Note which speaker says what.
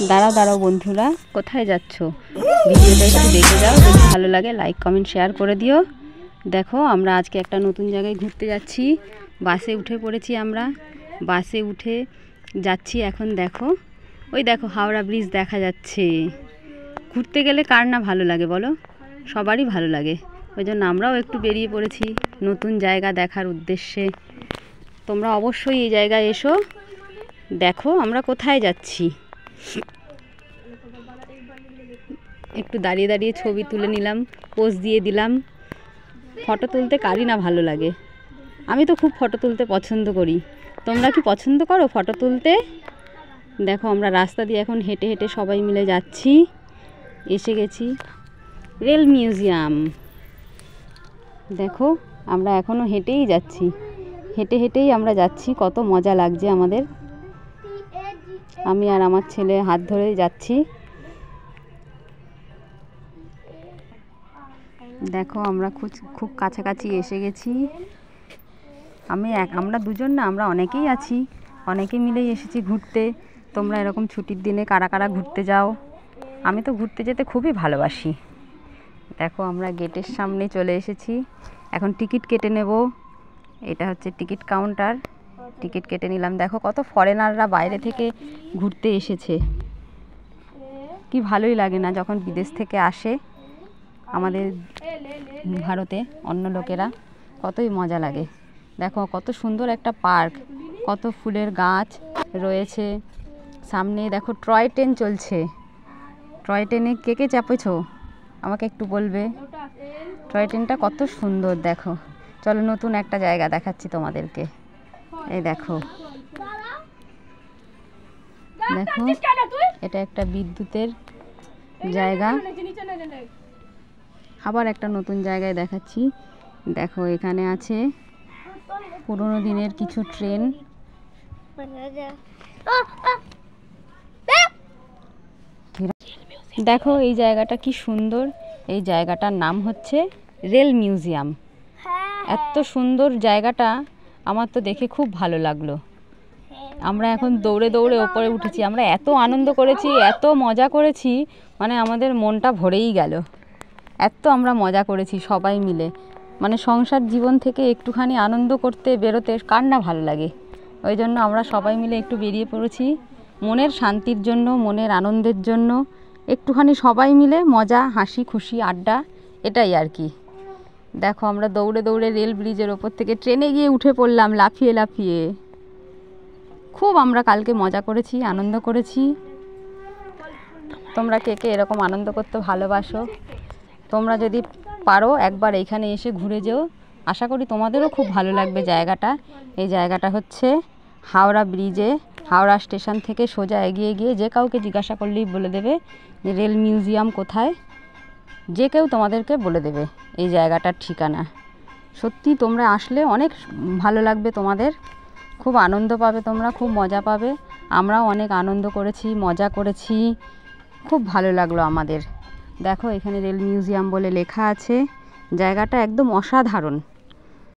Speaker 1: দাঁড়াও দাঁড়াও বন্ধুরা, কোথায় যাচ্ছ? ভিডিওটা একটু দেখে যাও, যদি ভালো লাগে লাইক কমেন্ট শেয়ার করে দিও। দেখো আমরা আজকে একটা নতুন জায়গায় ঘুরতে যাচ্ছি। বাসে উঠে পড়েছি আমরা, বাসে উঠে যাচ্ছি এখন। দেখো ওই দেখো হাওড়া ব্রিজ দেখা যাচ্ছে। ঘুরতে গেলে কার না ভালো লাগে বলো? সবারই ভালো লাগে। ওই জন্য আমরাও একটু বেরিয়ে পড়েছি নতুন জায়গা দেখার উদ্দেশ্যে। তোমরা অবশ্যই এই জায়গায় এসো, দেখো আমরা কোথায় যাচ্ছি। একটু দাঁড়িয়ে দাঁড়িয়ে ছবি তুলে নিলাম, পোজ দিয়ে দিলাম। ফটো তুলতে কারই না ভালো লাগে? আমি তো খুব ফটো তুলতে পছন্দ করি। তোমরা কি পছন্দ করো ফটো তুলতে? দেখো আমরা রাস্তা দিয়ে এখন হেঁটে হেঁটে সবাই মিলে যাচ্ছি। এসে গেছি রেল মিউজিয়াম। দেখো আমরা এখনও হেঁটেই যাচ্ছি, হেঁটে হেঁটেই আমরা যাচ্ছি। কত মজা লাগছে আমাদের। আমি আর আমার ছেলে হাত ধরে যাচ্ছি। দেখো আমরা খুব কাছাকাছি এসে গেছি। আমরা দুজন না, আমরা অনেকেই আছি, অনেকে মিলেই এসেছি ঘুরতে। তোমরা এরকম ছুটির দিনে কারা কারা ঘুরতে যাও? আমি তো ঘুরতে যেতে খুবই ভালোবাসি। দেখো আমরা গেটের সামনে চলে এসেছি, এখন টিকিট কেটে নেব। এটা হচ্ছে টিকিট কাউন্টার, টিকিট কেটে নিলাম। দেখো কত ফরেনাররা বাইরে থেকে ঘুরতে এসেছে। কি ভালোই লাগে না যখন বিদেশ থেকে আসে আমাদের ভারতে অন্য লোকেরা, কতই মজা লাগে। দেখো কত সুন্দর একটা পার্ক, কত ফুলের গাছ রয়েছে সামনে। দেখো টয় ট্রেন চলছে। টয় ট্রেনে কে কে চাপেছো আমাকে একটু বলবে? টয় ট্রেনটা কত সুন্দর। দেখো চলো নতুন একটা জায়গা দেখাচ্ছি তোমাদেরকে। এই দেখো, দেখো এটা একটা বিদ্যুতের জায়গা। আবার একটা নতুন জায়গায় দেখাচ্ছি। দেখো এখানে আছে পুরোনো দিনের কিছু ট্রেন। দেখো এই জায়গাটা কি সুন্দর। এই জায়গাটার নাম হচ্ছে রেল মিউজিয়াম। এত সুন্দর জায়গাটা, আমার তো দেখে খুব ভালো লাগলো। আমরা এখন দৌড়ে দৌড়ে ওপরে উঠেছি। আমরা এত আনন্দ করেছি, এত মজা করেছি, মানে আমাদের মনটা ভরেই গেল। এত আমরা মজা করেছি সবাই মিলে। মানে সংসার জীবন থেকে একটুখানি আনন্দ করতে বেরোতে কার না ভালো লাগে? ওই জন্য আমরা সবাই মিলে একটু বেরিয়ে পড়েছি মনের শান্তির জন্য, মনের আনন্দের জন্য। একটুখানি সবাই মিলে মজা, হাসি খুশি, আড্ডা, এটাই আর কি। দেখো আমরা দৌড়ে দৌড়ে রেল ব্রিজের ওপর থেকে ট্রেনে গিয়ে উঠে পড়লাম লাফিয়ে লাফিয়ে। খুব আমরা কালকে মজা করেছি, আনন্দ করেছি। তোমরা কে কে এরকম আনন্দ করতে ভালোবাসো? তোমরা যদি পারো একবার এইখানে এসে ঘুরে যেও। আশা করি তোমাদেরও খুব ভালো লাগবে জায়গাটা। এই জায়গাটা হচ্ছে হাওড়া ব্রিজে, হাওড়া স্টেশন থেকে সোজা এগিয়ে গিয়ে যে কাউকে জিজ্ঞাসা করলেই বলে দেবে যে রেল মিউজিয়াম কোথায়। যে কেউ তোমাদেরকে বলে দেবে এই জায়গাটার ঠিকানা। সত্যি তোমরা আসলে অনেক ভালো লাগবে তোমাদের, খুব আনন্দ পাবে তোমরা, খুব মজা পাবে। আমরাও অনেক আনন্দ করেছি, মজা করেছি, খুব ভালো লাগলো আমাদের। দেখো এখানে রেল মিউজিয়াম বলে লেখা আছে। জায়গাটা একদম অসাধারণ।